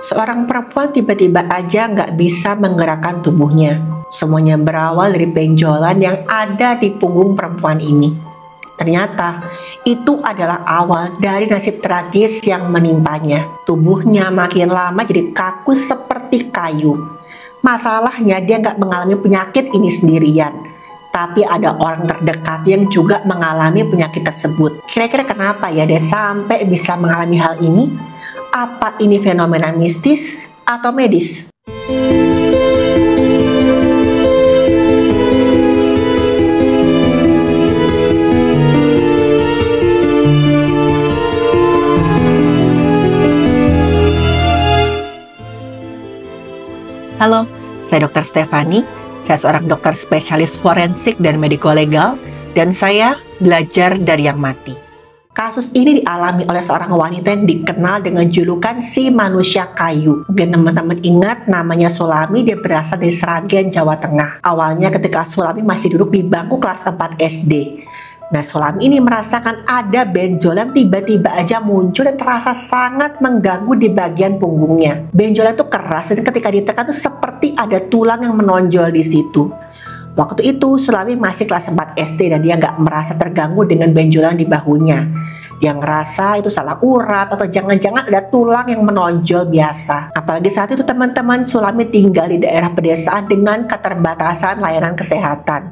Seorang perempuan tiba-tiba aja nggak bisa menggerakkan tubuhnya. Semuanya berawal dari benjolan yang ada di punggung perempuan ini. Ternyata itu adalah awal dari nasib tragis yang menimpanya. Tubuhnya makin lama jadi kaku seperti kayu. Masalahnya dia nggak mengalami penyakit ini sendirian, tapi ada orang terdekat yang juga mengalami penyakit tersebut. Kira-kira kenapa ya dia sampai bisa mengalami hal ini? Apa ini fenomena mistis atau medis? Halo, saya Dr. Stefani. Saya seorang dokter spesialis forensik dan mediko-legal, dan saya belajar dari yang mati. Kasus ini dialami oleh seorang wanita yang dikenal dengan julukan si manusia kayu. Mungkin teman-teman ingat namanya Sulami, dia berasal dari Sragen, Jawa Tengah. Awalnya ketika Sulami masih duduk di bangku kelas 4 SD. Nah, Sulami ini merasakan ada benjolan tiba-tiba aja muncul dan terasa sangat mengganggu di bagian punggungnya. Benjolan itu keras dan ketika ditekan itu seperti ada tulang yang menonjol di situ. Waktu itu Sulami masih kelas 4 SD dan dia nggak merasa terganggu dengan benjolan di bahunya. Dia ngerasa itu salah urat atau jangan-jangan ada tulang yang menonjol biasa. Apalagi saat itu teman-teman Sulami tinggal di daerah pedesaan dengan keterbatasan layanan kesehatan.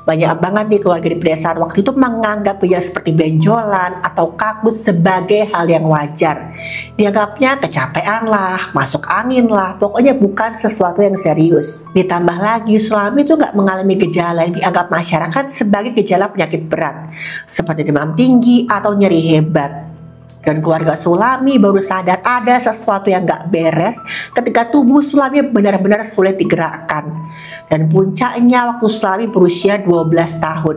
Banyak banget nih keluarga di pedesaan waktu itu menganggap dia seperti benjolan atau kaku sebagai hal yang wajar. Dianggapnya kecapean lah, masuk angin lah, pokoknya bukan sesuatu yang serius. Ditambah lagi Sulami itu nggak mengalami gejala yang dianggap masyarakat sebagai gejala penyakit berat, seperti demam tinggi atau nyeri hebat. Dan keluarga Sulami baru sadar ada sesuatu yang gak beres ketika tubuh Sulami benar-benar sulit digerakkan. Dan puncaknya waktu Sulami berusia 12 tahun.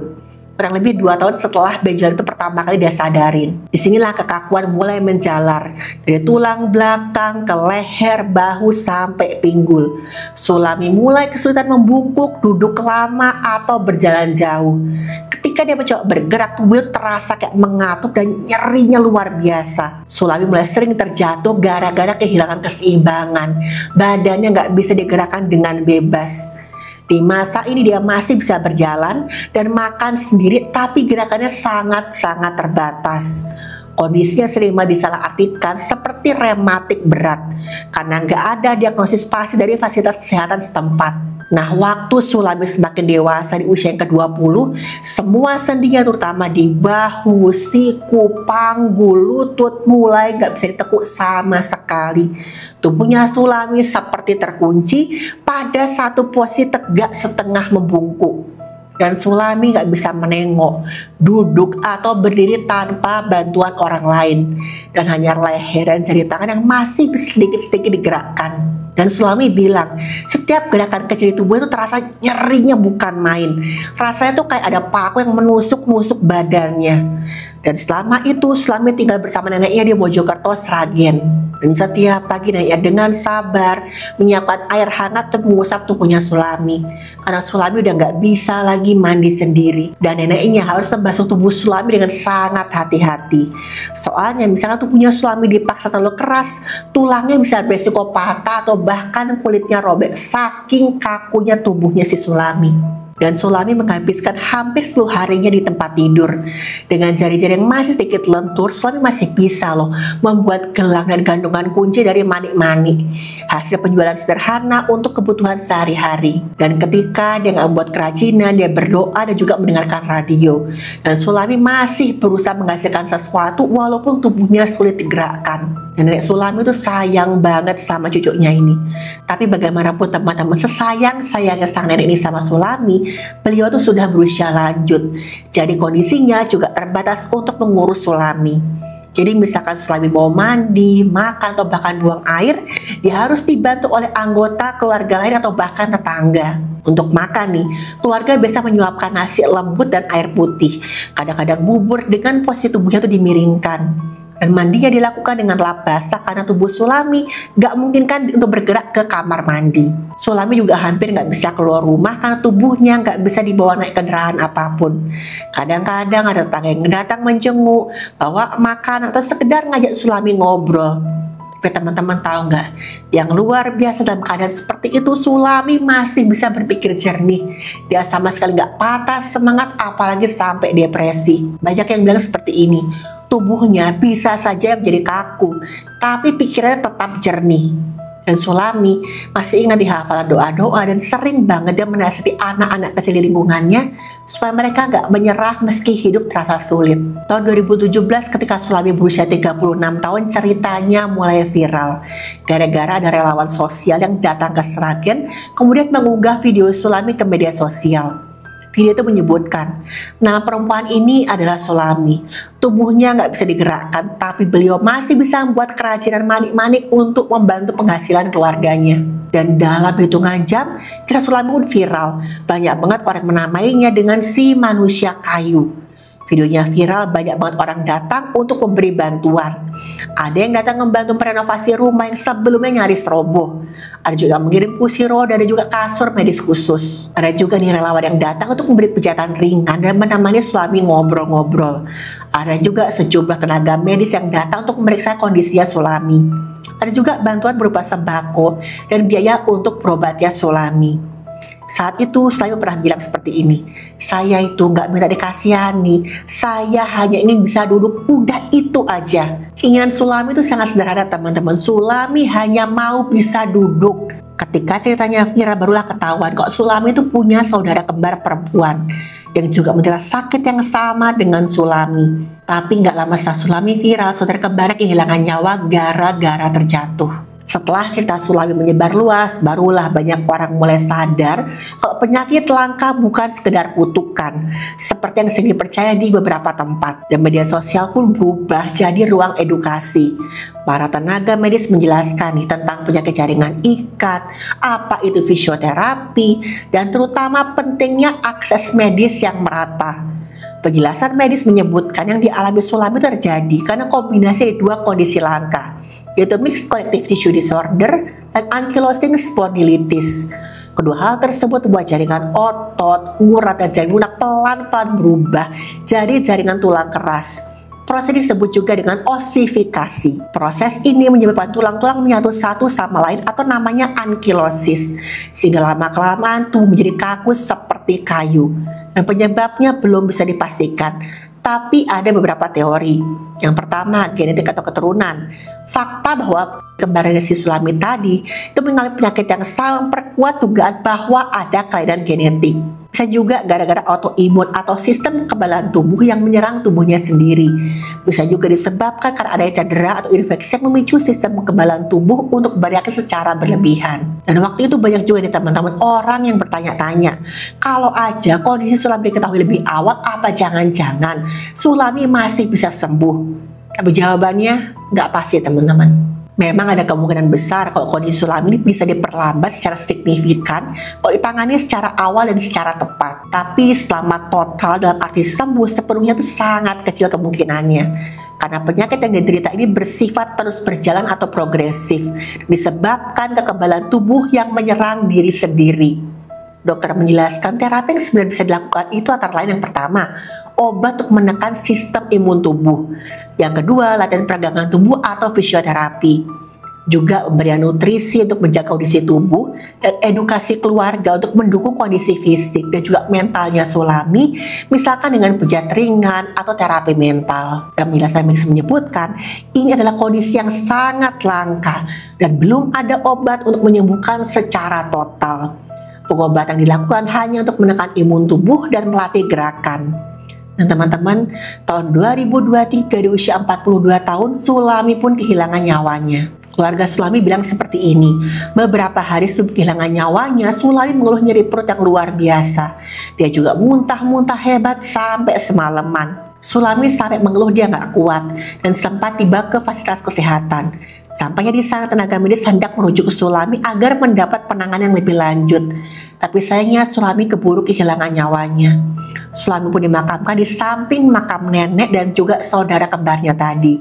Kurang lebih 2 tahun setelah benjolan itu pertama kali dia sadarin. Disinilah kekakuan mulai menjalar dari tulang belakang ke leher, bahu sampai pinggul. Sulami mulai kesulitan membungkuk, duduk lama atau berjalan jauh. Ketika dia mencoba bergerak, tubuhnya terasa kayak mengatup dan nyerinya luar biasa. Sulami mulai sering terjatuh gara-gara kehilangan keseimbangan. Badannya nggak bisa digerakkan dengan bebas. Di masa ini dia masih bisa berjalan dan makan sendiri, tapi gerakannya sangat-sangat terbatas. Kondisinya sering disalahartikan seperti rematik berat karena nggak ada diagnosis pasti dari fasilitas kesehatan setempat. Nah, waktu Sulami semakin dewasa di usia yang ke-20, semua sendinya terutama di bahu, siku, panggul, lutut mulai nggak bisa ditekuk sama sekali. Tubuhnya Sulami seperti terkunci pada satu posisi tegak setengah membungkuk. Dan Sulami nggak bisa menengok, duduk atau berdiri tanpa bantuan orang lain. Dan hanya leher dan jari tangan yang masih sedikit-sedikit digerakkan. Dan Sulami bilang, setiap gerakan kecil di tubuh itu terasa nyerinya bukan main. Rasanya tuh kayak ada paku yang menusuk-nusuk badannya. Dan selama itu Sulami tinggal bersama neneknya di Mojokerto, Sragen. Dan setiap pagi neneknya dengan sabar menyiapkan air hangat untuk mengusap tubuhnya Sulami. Karena Sulami udah nggak bisa lagi mandi sendiri. Dan neneknya harus membasuh tubuh Sulami dengan sangat hati-hati. Soalnya misalnya tubuhnya Sulami dipaksa terlalu keras, tulangnya bisa beresiko patah atau bahkan kulitnya robek saking kakunya tubuhnya si Sulami. Dan Sulami menghabiskan hampir seluruh harinya di tempat tidur. Dengan jari-jari yang masih sedikit lentur, Sulami masih bisa loh membuat gelang dan gantungan kunci dari manik-manik. Hasil penjualan sederhana untuk kebutuhan sehari-hari. Dan ketika dia nggak membuat kerajinan, dia berdoa dan juga mendengarkan radio. Dan Sulami masih berusaha menghasilkan sesuatu walaupun tubuhnya sulit digerakkan. Dan nenek Sulami itu sayang banget sama cucunya ini. Tapi bagaimanapun teman-teman, sesayang-sayangnya sang nenek ini sama Sulami, beliau tuh sudah berusia lanjut. Jadi kondisinya juga terbatas untuk mengurus Sulami. Jadi misalkan Sulami mau mandi, makan atau bahkan buang air, dia harus dibantu oleh anggota keluarga lain atau bahkan tetangga. Untuk makan nih, keluarga biasa menyuapkan nasi lembut dan air putih. Kadang-kadang bubur dengan posisi tubuhnya tuh dimiringkan. Dan mandinya dilakukan dengan lap basah karena tubuh Sulami gak mungkin kan untuk bergerak ke kamar mandi. Sulami juga hampir gak bisa keluar rumah karena tubuhnya gak bisa dibawa naik kendaraan apapun. Kadang-kadang ada tetangga yang datang menjenguk, bawa makan atau sekedar ngajak Sulami ngobrol. Tapi teman-teman tahu nggak, yang luar biasa dalam keadaan seperti itu, Sulami masih bisa berpikir jernih. Dia sama sekali nggak patah semangat, apalagi sampai depresi. Banyak yang bilang seperti ini, tubuhnya bisa saja menjadi kaku, tapi pikirannya tetap jernih. Dan Sulami masih ingat di hafalan doa-doa dan sering banget dia menasihati anak-anak kecil di lingkungannya supaya mereka gak menyerah meski hidup terasa sulit. Tahun 2017 ketika Sulami berusia 36 tahun, ceritanya mulai viral gara-gara ada relawan sosial yang datang ke Sragen kemudian mengunggah video Sulami ke media sosial. Video itu menyebutkan nama perempuan ini adalah Sulami. Tubuhnya nggak bisa digerakkan, tapi beliau masih bisa membuat kerajinan manik-manik untuk membantu penghasilan keluarganya. Dan dalam hitungan jam, kisah Sulami pun viral. Banyak banget orang menamainya dengan si manusia kayu. Videonya viral, banyak banget orang datang untuk memberi bantuan. Ada yang datang membantu merenovasi rumah yang sebelumnya nyaris roboh. Ada juga mengirim kursi roda, ada juga kasur medis khusus. Ada juga nih relawan yang datang untuk memberi pijatan ringan dan menemani Sulami ngobrol-ngobrol. Ada juga sejumlah tenaga medis yang datang untuk memeriksa kondisinya Sulami. Ada juga bantuan berupa sembako dan biaya untuk berobatnya Sulami. Saat itu Sulami pernah bilang seperti ini, saya itu nggak minta dikasihani, saya hanya ingin bisa duduk, udah itu aja. Keinginan Sulami itu sangat sederhana teman-teman, Sulami hanya mau bisa duduk. Ketika ceritanya viral barulah ketahuan kok Sulami itu punya saudara kembar perempuan yang juga menderita sakit yang sama dengan Sulami. Tapi nggak lama setelah Sulami viral, saudara kembarnya kehilangan nyawa gara-gara terjatuh. Setelah cerita Sulami menyebar luas, barulah banyak orang mulai sadar kalau penyakit langka bukan sekedar kutukan, seperti yang sering dipercaya di beberapa tempat. Dan media sosial pun berubah jadi ruang edukasi. Para tenaga medis menjelaskan nih tentang penyakit jaringan ikat, apa itu fisioterapi, dan terutama pentingnya akses medis yang merata. Penjelasan medis menyebutkan yang dialami Sulami terjadi karena kombinasi dari dua kondisi langka, yaitu mixed connective tissue disorder dan ankylosing spondylitis. Kedua hal tersebut membuat jaringan otot, urat, dan jaring lunak pelan-pelan berubah jadi jaringan tulang keras. Proses disebut juga dengan osifikasi. Proses ini menyebabkan tulang-tulang menyatu satu sama lain atau namanya ankilosis, sehingga lama-kelamaan tubuh menjadi kaku seperti kayu. Dan penyebabnya belum bisa dipastikan, tapi ada beberapa teori. Yang pertama, genetik atau keturunan. Fakta bahwa kembarannya si Sulami tadi itu mengalami penyakit yang sama memperkuat dugaan bahwa ada kelainan genetik. Bisa juga gara-gara autoimun atau sistem kekebalan tubuh yang menyerang tubuhnya sendiri. Bisa juga disebabkan karena adanya cedera atau infeksi yang memicu sistem kekebalan tubuh untuk bereaksi secara berlebihan. Dan waktu itu banyak juga nih teman-teman orang yang bertanya-tanya, kalau aja kondisi Sulami diketahui lebih awal, apa jangan-jangan Sulami masih bisa sembuh? Tapi jawabannya nggak pasti teman-teman. Memang ada kemungkinan besar kalau kondisi Sulami ini bisa diperlambat secara signifikan kalau ditangani secara awal dan secara tepat. Tapi selamat total dalam arti sembuh sepenuhnya itu sangat kecil kemungkinannya. Karena penyakit yang diderita ini bersifat terus berjalan atau progresif, disebabkan kekebalan tubuh yang menyerang diri sendiri. Dokter menjelaskan terapi yang sebenarnya bisa dilakukan itu antara lain yang pertama, obat untuk menekan sistem imun tubuh. Yang kedua, latihan peragangan tubuh atau fisioterapi. Juga pemberian nutrisi untuk menjaga kondisi tubuh dan edukasi keluarga untuk mendukung kondisi fisik dan juga mentalnya Sulami, misalkan dengan pijat ringan atau terapi mental. Dan penjelasan medis menyebutkan ini adalah kondisi yang sangat langka dan belum ada obat untuk menyembuhkan secara total. Pengobatan dilakukan hanya untuk menekan imun tubuh dan melatih gerakan. Dan teman-teman, tahun 2023 di usia 42 tahun, Sulami pun kehilangan nyawanya. Keluarga Sulami bilang seperti ini, beberapa hari sebelum kehilangan nyawanya, Sulami mengeluh nyeri perut yang luar biasa. Dia juga muntah-muntah hebat sampai semalaman. Sulami sampai mengeluh dia nggak kuat dan sempat tiba ke fasilitas kesehatan. Sampainya di sana tenaga medis hendak merujuk ke Sulami agar mendapat penanganan yang lebih lanjut. Tapi sayangnya Sulami keburu kehilangan nyawanya. Sulami pun dimakamkan di samping makam nenek dan juga saudara kembarnya tadi,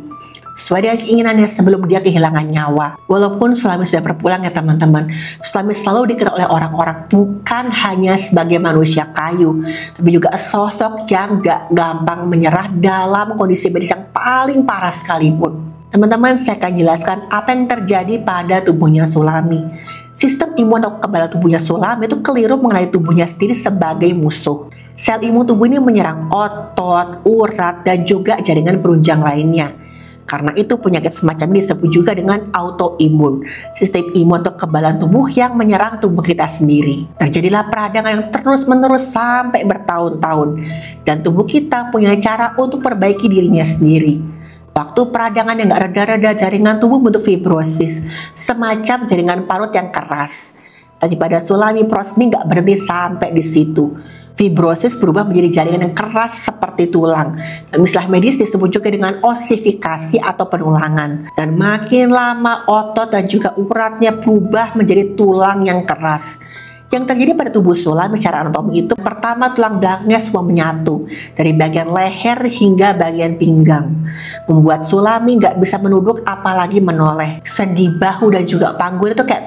sesuai dengan keinginannya sebelum dia kehilangan nyawa. Walaupun Sulami sudah berpulang ya teman-teman, Sulami selalu dikenal oleh orang-orang bukan hanya sebagai manusia kayu, tapi juga sosok yang gak gampang menyerah dalam kondisi medis yang paling parah sekalipun. Teman-teman, saya akan jelaskan apa yang terjadi pada tubuhnya Sulami. Sistem imun atau kekebalan tubuhnya Sulami itu keliru mengenai tubuhnya sendiri sebagai musuh. Sel imun tubuh ini menyerang otot, urat, dan juga jaringan penunjang lainnya. Karena itu penyakit semacam ini disebut juga dengan autoimun, sistem imun atau kekebalan tubuh yang menyerang tubuh kita sendiri. Terjadilah peradangan yang terus-menerus sampai bertahun-tahun, dan tubuh kita punya cara untuk perbaiki dirinya sendiri. Waktu peradangan yang gak reda-reda, jaringan tubuh bentuk fibrosis, semacam jaringan parut yang keras. Tapi pada Sulami, proses ini gak berhenti sampai di situ. Fibrosis berubah menjadi jaringan yang keras seperti tulang. Dan istilah medis disebut juga dengan osifikasi atau penulangan. Dan makin lama otot dan juga uratnya berubah menjadi tulang yang keras. Yang terjadi pada tubuh Sulami secara anatomi itu, pertama tulang belakangnya semua menyatu dari bagian leher hingga bagian pinggang, membuat Sulami nggak bisa menuduk apalagi menoleh. Sendi bahu dan juga panggul itu kayak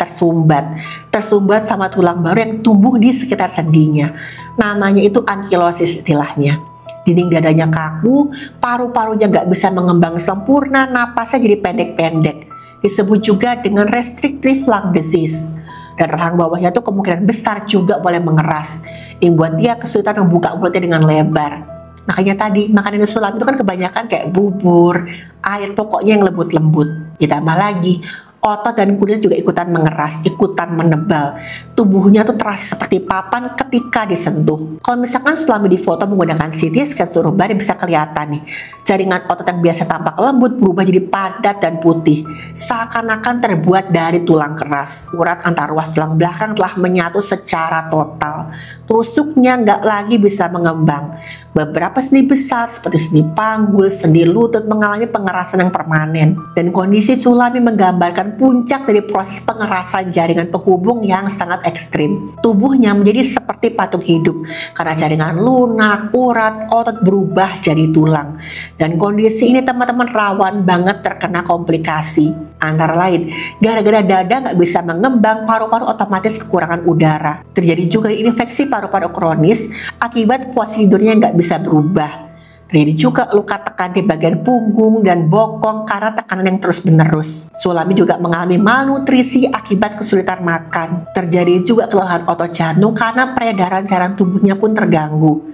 tersumbat sama tulang baru yang tumbuh di sekitar sendinya. Namanya itu ankilosis istilahnya. Dinding dadanya kaku, paru-parunya nggak bisa mengembang sempurna, napasnya jadi pendek-pendek. Disebut juga dengan restrictive lung disease. Dan rahang bawahnya tuh kemungkinan besar juga boleh mengeras, yang buat dia kesulitan membuka mulutnya dengan lebar. Makanya tadi makanan Sulami itu kan kebanyakan kayak bubur, air pokoknya yang lembut-lembut. Ditambah lagi otot dan kulit juga ikutan mengeras, ikutan menebal. Tubuhnya tuh terasa seperti papan ketika disentuh. Kalau misalkan Sulami difoto menggunakan CT scan seluruh badan bisa kelihatan nih, jaringan otot yang biasa tampak lembut berubah jadi padat dan putih, seakan-akan terbuat dari tulang keras. Urat antar ruas tulang belakang telah menyatu secara total. Tusuknya nggak lagi bisa mengembang. Beberapa sendi besar seperti sendi panggul, sendi lutut mengalami pengerasan yang permanen. Dan kondisi Sulami menggambarkan puncak dari proses pengerasan jaringan penghubung yang sangat ekstrim. Tubuhnya menjadi seperti patung hidup karena jaringan lunak, urat, otot berubah jadi tulang. Dan kondisi ini teman-teman rawan banget terkena komplikasi. Antara lain, gara-gara dada nggak bisa mengembang, paru-paru otomatis kekurangan udara. Terjadi juga infeksi paru-paru kronis akibat posisi tidurnya nggak bisa berubah. Terjadi juga luka tekan di bagian punggung dan bokong karena tekanan yang terus-menerus. Sulami juga mengalami malnutrisi akibat kesulitan makan. Terjadi juga kelelahan otot jantung karena peredaran cairan tubuhnya pun terganggu.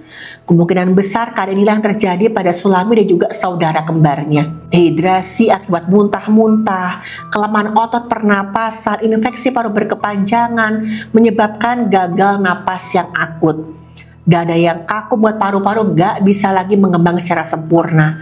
Kemungkinan besar keadaan inilah yang terjadi pada Sulami dan juga saudara kembarnya. Dehidrasi akibat muntah-muntah, kelemahan otot pernapasan, infeksi paru berkepanjangan menyebabkan gagal napas yang akut. Dada yang kaku buat paru-paru gak bisa lagi mengembang secara sempurna.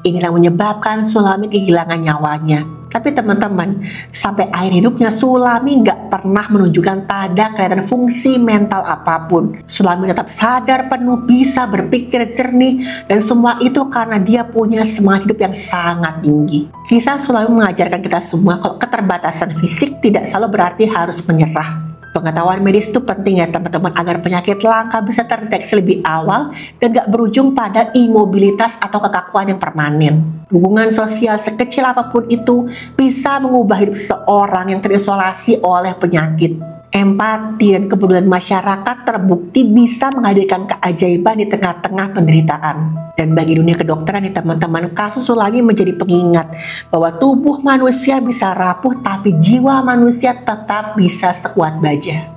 Inilah menyebabkan Sulami kehilangan nyawanya. Tapi teman-teman, sampai akhir hidupnya Sulami gak pernah menunjukkan tanda kelainan fungsi mental apapun. Sulami tetap sadar penuh, bisa berpikir jernih, dan semua itu karena dia punya semangat hidup yang sangat tinggi. Kisah Sulami mengajarkan kita semua kalau keterbatasan fisik tidak selalu berarti harus menyerah. Pengetahuan medis itu penting ya teman-teman, agar penyakit langka bisa terdeteksi lebih awal dan gak berujung pada imobilitas atau kekakuan yang permanen. Hubungan sosial sekecil apapun itu bisa mengubah hidup seseorang yang terisolasi oleh penyakit. Empati dan kepedulian masyarakat terbukti bisa menghadirkan keajaiban di tengah-tengah penderitaan. Dan bagi dunia kedokteran nih teman-teman, kasus Sulami menjadi pengingat bahwa tubuh manusia bisa rapuh tapi jiwa manusia tetap bisa sekuat baja.